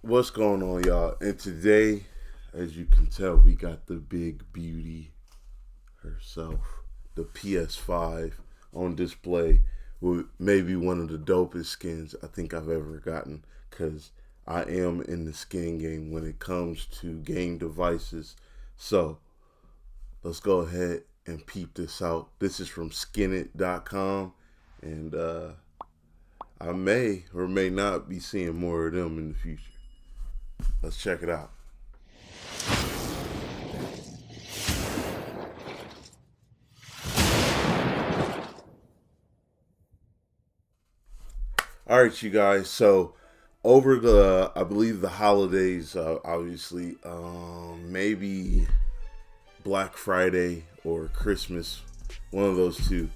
What's going on, y'all? And today, as you can tell, we got the big beauty herself, the PS5 on display with maybe one of the dopest skins I think I've ever gotten because I am in the skin game when it comes to game devices. So, let's go ahead and peep this out. This is from Skinit.com, and I may or may not be seeing more of them in the future. Let's check it out. All right, you guys. So over I believe the holidays, obviously, maybe Black Friday or Christmas, one of those two.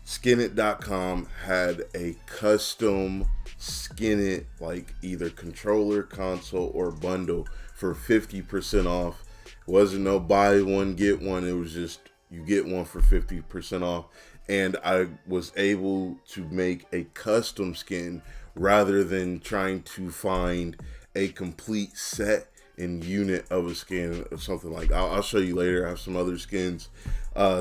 Skinit.com had a custom Skinit, like either controller, console, or bundle for 50% off. It wasn't no buy one, get one. It was just you get one for 50% off. And I was able to make a custom skin rather than trying to find a complete set and unit of a skin or something like. I'll show you later. I have some other skins.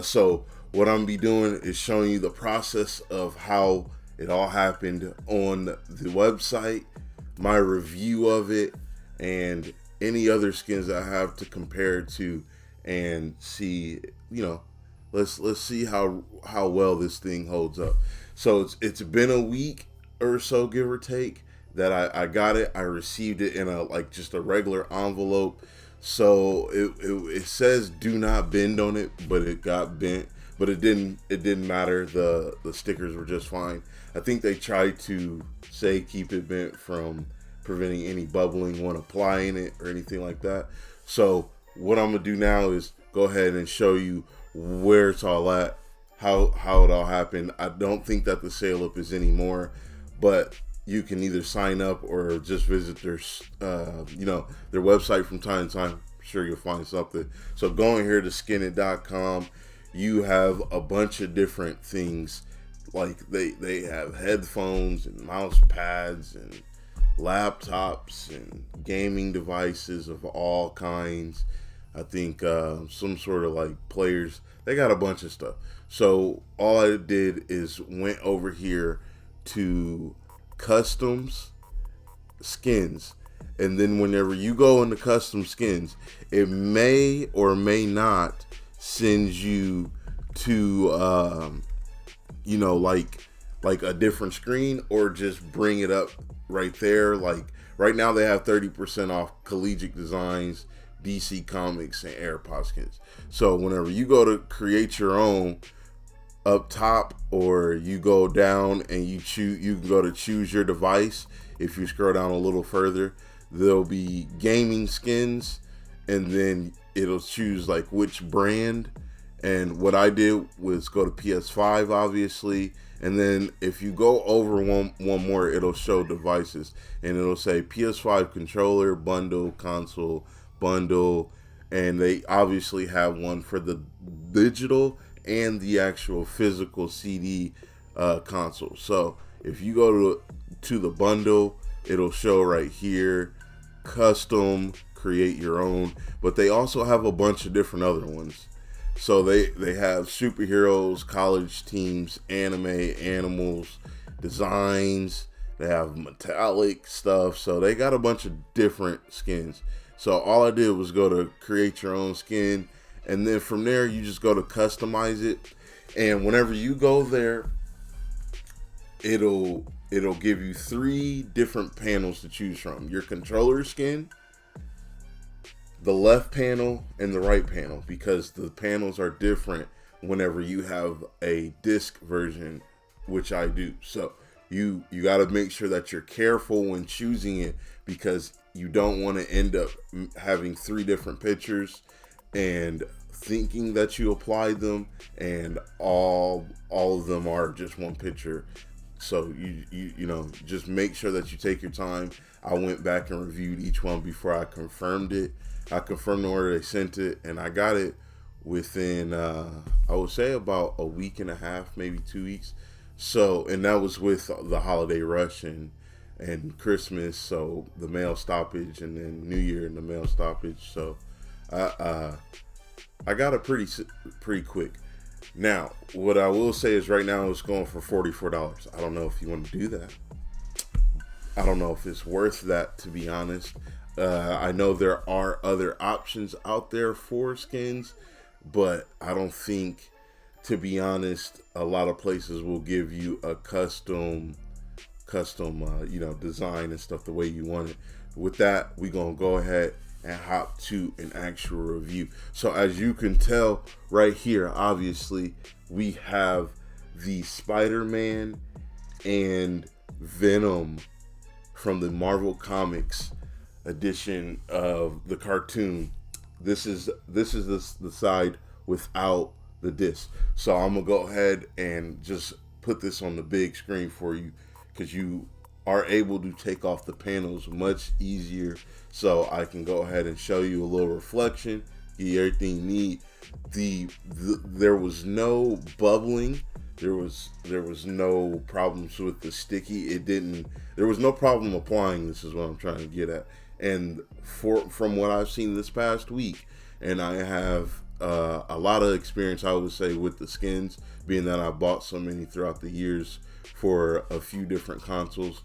So what I'm gonna be doing is showing you the process of how it all happened on the website, my review of it, and any other skins that I have to compare it to, and see, let's see how well this thing holds up. So it's been a week or so, give or take, that I got it. I received it in a like just a regular envelope. So it says do not bend on it, but it got bent. But it didn't matter. The stickers were just fine. I think they tried to say keep it bent from preventing any bubbling when applying it or anything like that. So what I'm gonna do now is go ahead and show you where it's all at, how it all happened. I don't think that the sale up is anymore, but you can either sign up or just visit their website from time to time. I'm sure you'll find something. So going here to skinit.com, you have a bunch of different things. Like they have headphones and mouse pads and laptops and gaming devices of all kinds. I think some sort of like players. They got a bunch of stuff. So all I did is went over here to customs skins, and then whenever you go into custom skins, it may or may not send you to like a different screen, or just bring it up right there. Like right now they have 30% off collegiate designs, DC Comics, and AirPod skins. So whenever you go to create your own, up top, or you go down and you can go to choose your device. If you scroll down a little further, there'll be gaming skins, and then it'll choose like which brand. And what I did was go to PS5, obviously, and then if you go over one more, it'll show devices, and it'll say PS5 controller bundle, console bundle, and they obviously have one for the digital and the actual physical CD console. So if you go to the bundle, it'll show right here, custom, create your own. But they also have a bunch of different other ones. So they have superheroes, college teams, anime, animals, designs. They have metallic stuff. So they got a bunch of different skins. So all I did was go to create your own skin, and then from there you just go to customize it. And whenever you go there, it'll give you 3 different panels to choose from: your controller skin, the left panel, and the right panel, because the panels are different whenever you have a disc version, which I do. So you got to make sure that you're careful when choosing it, because you don't want to end up having 3 different pictures and thinking that you applied them, and all of them are just one picture. So you just make sure that you take your time. I went back and reviewed each one before I confirmed it. I confirmed the order, they sent it, and I got it within I would say about a week and a half, maybe 2 weeks. So, and that was with the holiday rush, and and Christmas, so the mail stoppage, and then New Year and the mail stoppage. So I got it pretty quick. Now, what I will say is right now it's going for $44. I don't know if you want to do that. I don't know if it's worth that, to be honest. I know there are other options out there for skins, but I don't think, to be honest, a lot of places will give you a custom design and stuff the way you want it. With that, we're gonna go ahead and hop to an actual review. So as you can tell right here, obviously we have the Spider-Man and Venom from the Marvel Comics edition of the cartoon. This is the side without the disc. So I'm gonna go ahead and just put this on the big screen for you, because you are able to take off the panels much easier. So I can go ahead and show you a little reflection, get you everything you need. There was no bubbling. There was no problems with the sticky. There was no problem applying. This is what I'm trying to get at. And from what I've seen this past week, and I have a lot of experience, I would say, with the skins, being that I bought so many throughout the years for a few different consoles.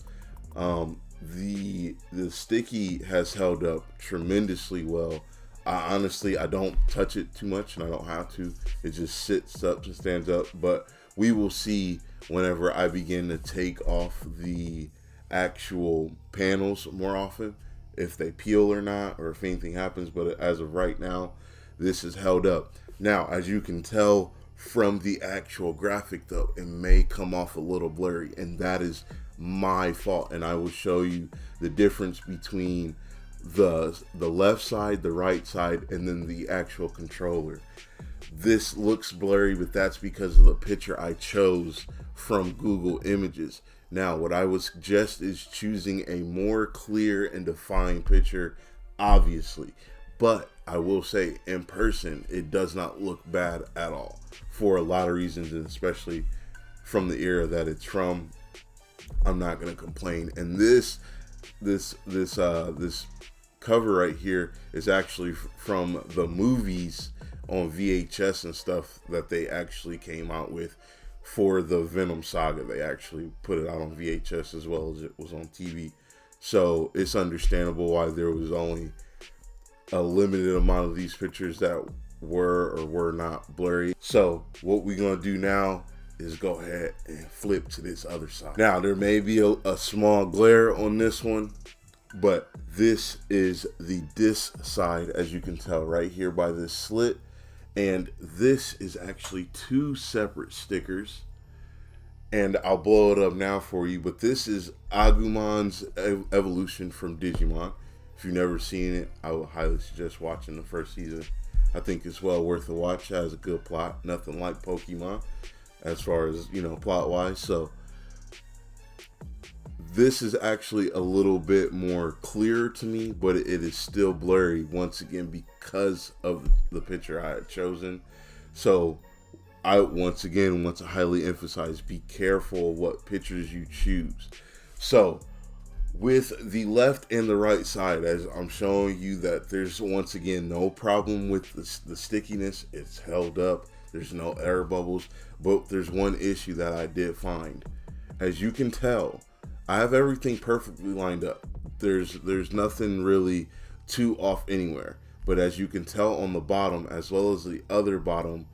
The sticky has held up tremendously well. Honestly, I don't touch it too much, and I don't have to. It just sits up and stands up. But we will see whenever I begin to take off the actual panels more often, if they peel or not, or if anything happens. But as of right now, this is held up. Now, as you can tell from the actual graphic, though, it may come off a little blurry, and that is my fault. And I will show you the difference between the left side, the right side, and then the actual controller. This looks blurry, but that's because of the picture I chose from Google Images. Now, what I would suggest is choosing a more clear and defined picture, obviously. But I will say, in person, it does not look bad at all, for a lot of reasons, and especially from the era that it's from. I'm not gonna complain. And this cover right here is actually from the movies on VHS and stuff that they actually came out with for the Venom saga. They actually put it out on VHS as well as it was on TV. So it's understandable why there was only a limited amount of these pictures that were or were not blurry. So what we're gonna do now is go ahead and flip to this other side. Now, there may be a small glare on this one, but this is the disc side, as you can tell right here by this slit. And this is actually two separate stickers, and I'll blow it up now for you. But this is Agumon's evolution from Digimon. If you've never seen it, I would highly suggest watching the first season. I think it's well worth a watch. It has a good plot, nothing like Pokemon as far as, plot wise. So this is actually a little bit more clear to me, but it is still blurry once again because of the picture I had chosen. So I want to highly emphasize, be careful what pictures you choose. So with the left and the right side, as I'm showing you, that there's once again no problem with the stickiness. It's held up. There's no air bubbles. But there's one issue that I did find. As you can tell, I have everything perfectly lined up. There's nothing really too off anywhere. But as you can tell on the bottom, as well as the other bottom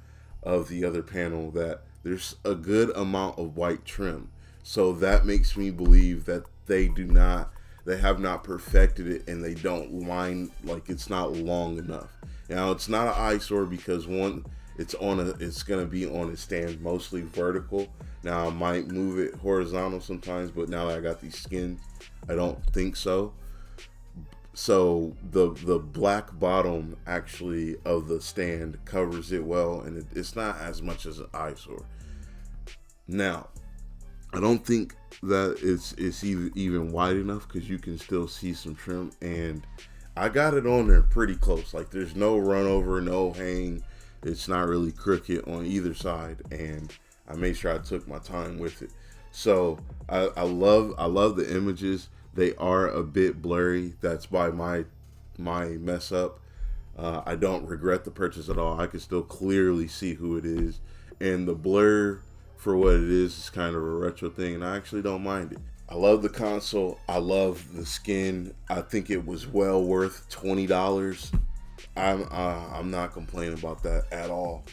of the other panel, that there's a good amount of white trim. So that makes me believe that they have not perfected it, and they don't line, like, it's not long enough. Now, it's not an eyesore because one, it's gonna be on a stand mostly vertical. Now I might move it horizontal sometimes, but now that I got these skins, I don't think so. So the black bottom actually of the stand covers it well, and it's not as much as an eyesore. Now, I don't think that it's even wide enough, because you can still see some trim, and I got it on there pretty close. Like, there's no run over, no hang. It's not really crooked on either side, and I made sure I took my time with it. So I love the images. They are a bit blurry. That's by my mess up. I don't regret the purchase at all. I can still clearly see who it is, and the blur for what it is kind of a retro thing, and I actually don't mind it. I love the console. I love the skin. I think it was well worth $20. I'm not complaining about that at all.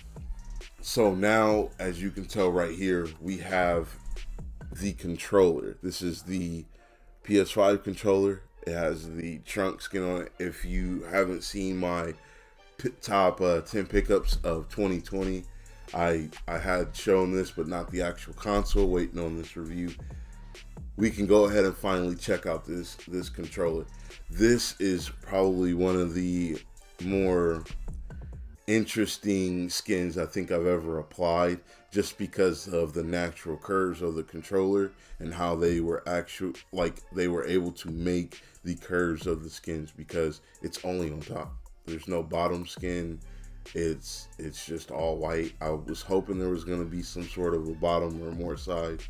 So now, as you can tell right here, we have the controller. This is the PS5 controller. It has the trunk skin on it. If you haven't seen my top 10 pickups of 2020, I had shown this, but not the actual console, waiting on this review. We can go ahead and finally check out this controller. This is probably one of the more interesting skins I think I've ever applied, just because of the natural curves of the controller and how they were they were able to make the curves of the skins, because it's only on top. There's no bottom skin. It's just all white. I was hoping there was going to be some sort of a bottom or more side,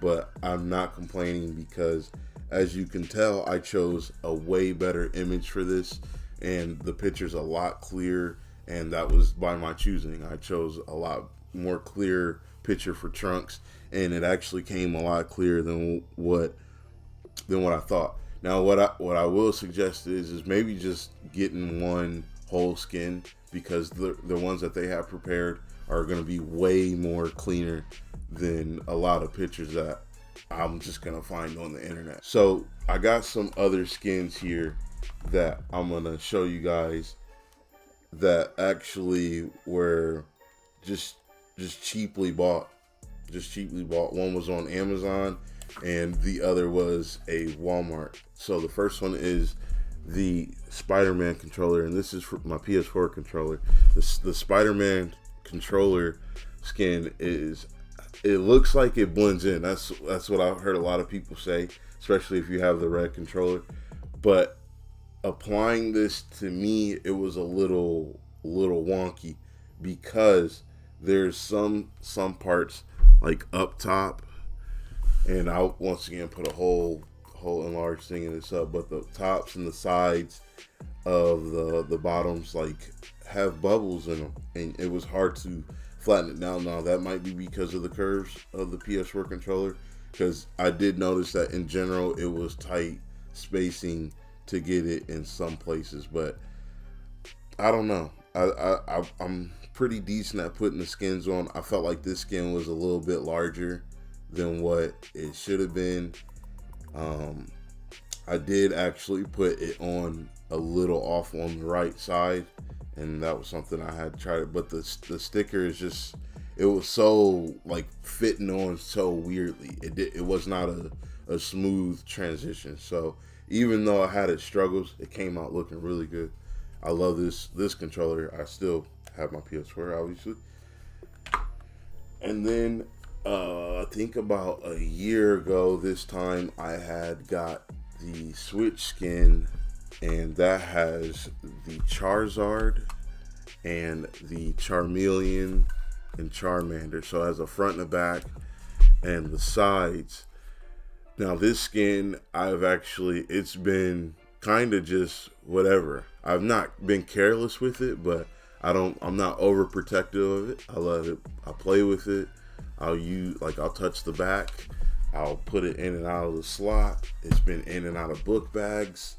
but I'm not complaining, because as you can tell, I chose a way better image for this, and the picture's a lot clearer, and that was by my choosing. I chose a lot more clear picture for Trunks, and it actually came a lot clearer than what I thought. Now, what I will suggest is maybe just getting one whole skin, because the ones that they have prepared are going to be way more cleaner than a lot of pictures that I'm just going to find on the internet. So I got some other skins here that I'm going to show you guys that actually were just cheaply bought. One was on Amazon, and the other was a Walmart. So the first one is the Spider-Man controller, and this is for my PS4 controller. The Spider-Man controller skin it looks like it blends in. That's what I've heard a lot of people say, especially if you have the red controller. But applying this, to me, it was a little wonky, because there's some parts like up top, and I'll once again put a whole enlarged thing in this up, but the tops and the sides of the bottoms like have bubbles in them, and it was hard to flatten it down. Now that might be because of the curves of the PS4 controller, because I did notice that in general it was tight spacing to get it in some places, but I don't know. I'm pretty decent at putting the skins on. I felt like this skin was a little bit larger than what it should have been. I did actually put it on a little off on the right side, and that was something I had tried, but the sticker is just, it was so like fitting on so weirdly. It was not a smooth transition. So even though I had its struggles, it came out looking really good. I love this controller. I still have my PS4, obviously. And then I think about a year ago this time, I had got the Switch skin, and that has the Charizard and the Charmeleon and Charmander. So it has a front and a back and the sides. Now this skin, it's been kind of just whatever. I've not been careless with it, but I'm not overprotective of it. I love it. I play with it. I'll touch the back. I'll put it in and out of the slot. It's been in and out of book bags.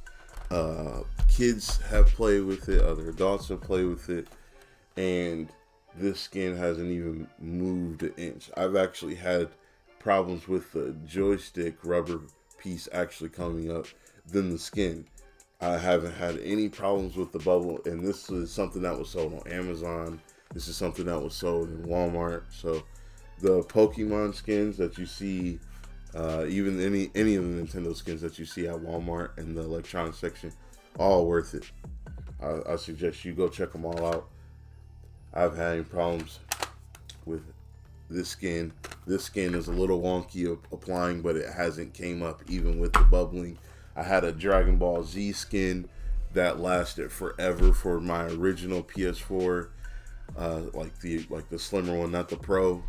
Kids have played with it. Other adults have played with it. And this skin hasn't even moved an inch. I've actually had problems with the joystick rubber piece actually coming up than the skin. I haven't had any problems with the bubble, and this is something that was sold on Amazon. This is something that was sold in Walmart. So the Pokemon skins that you see, even any of the Nintendo skins that you see at Walmart in the electronics section, all worth it. I suggest you go check them all out. I've had any problems with this skin. This skin is a little wonky applying, but it hasn't came up even with the bubbling. I had a Dragon Ball Z skin that lasted forever for my original PS4, like the slimmer one, not the Pro.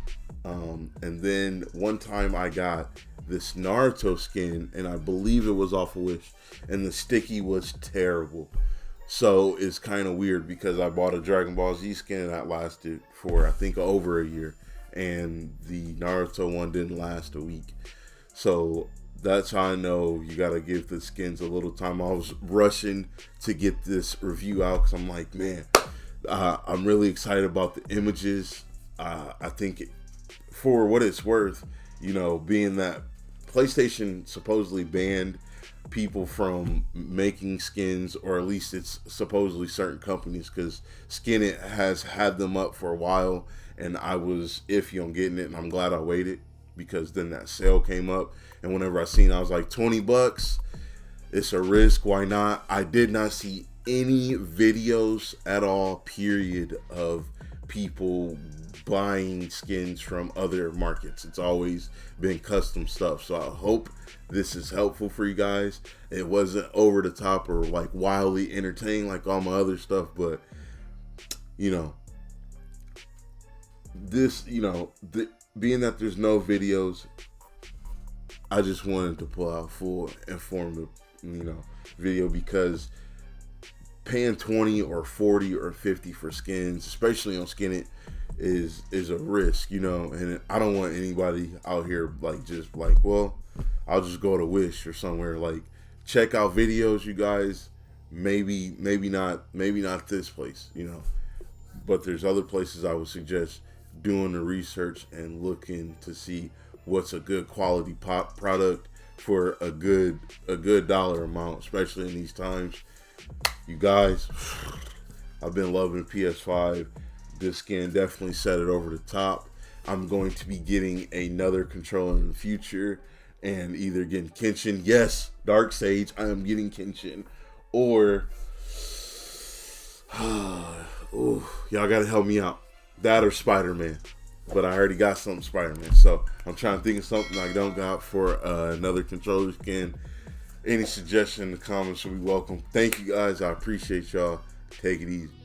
And then one time I got this Naruto skin, and I believe it was off of Wish, and the sticky was terrible. So it's kind of weird because I bought a Dragon Ball Z skin that lasted for I think over a year, and the Naruto one didn't last a week. So that's how I know you gotta give the skins a little time. I was rushing to get this review out because I'm like, man, I'm really excited about the images. I think for what it's worth, being that PlayStation supposedly banned people from making skins, or at least it's supposedly certain companies, because Skinit has had them up for a while, and I was iffy on getting it, and I'm glad I waited, because then that sale came up, and whenever I seen it, I was like, $20, it's a risk, why not? I did not see any videos at all, period, of people buying skins from other markets. It's always been custom stuff. So I hope this is helpful for you guys. It wasn't over the top or like wildly entertaining like all my other stuff, but this, being that there's no videos, I just wanted to pull out full informative, video, because paying 20 or 40 or 50 for skins, especially on Skinit, is a risk, and I don't want anybody out here well, I'll just go to Wish or somewhere. Like, check out videos, you guys. Maybe not this place, but there's other places I would suggest doing the research and looking to see what's a good quality product for a good dollar amount, especially in these times. You guys, I've been loving PS5. This skin definitely set it over the top. I'm going to be getting another controller in the future, and either getting Kenshin, yes, Dark Sage, I am getting Kenshin, or y'all gotta help me out. That or Spider-Man. But I already got something Spider-Man, so I'm trying to think of something I don't got for another controller skin. Any suggestion in the comments will be welcome. Thank you guys. I appreciate y'all. Take it easy.